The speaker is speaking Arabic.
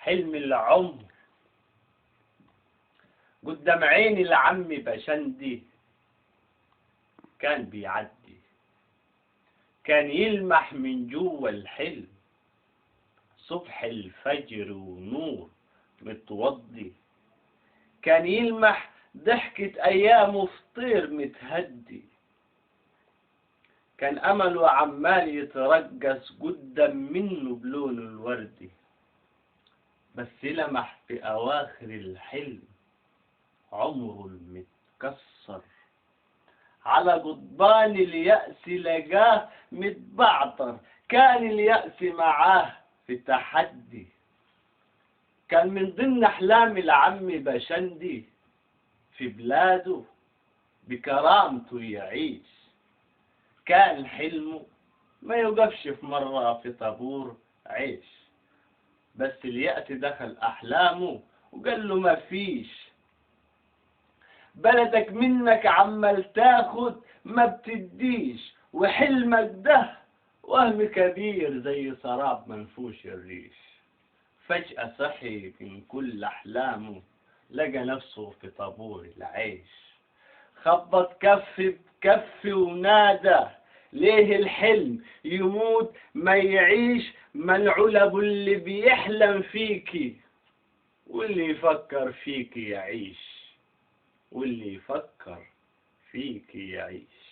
حلم العمر قدام عيني العم بشندي كان بيعدي، كان يلمح من جوا الحلم صبح الفجر ونور متوضي، كان يلمح ضحكة أيام فطير متهدي، كان أمله عمال يترقص قدام منه بلون الوردي، بس لمح في أواخر الحلم عمره المتكسر على قضبان اليأس لقاه متبعتر، كان اليأس معاه في تحدي، كان من ضمن أحلام العم بشندي في بلاده بكرامته يعيش، كان حلمه ما يوقفش في مرة في طابور عيش، بس اليأس دخل أحلامه وقال له ما فيش، بلدك منك عمال تاخد ما بتديش، وحلمك ده وهم كبير زي سراب منفوش الريش. فجأة صحي من كل أحلامه لقى نفسه في طابور العيش، خبط كف بكف ونادى ليه الحلم يموت ما يعيش، ما العلب اللي بيحلم فيكي واللي يفكر فيكي يعيش، واللي يفكر فيكي يعيش.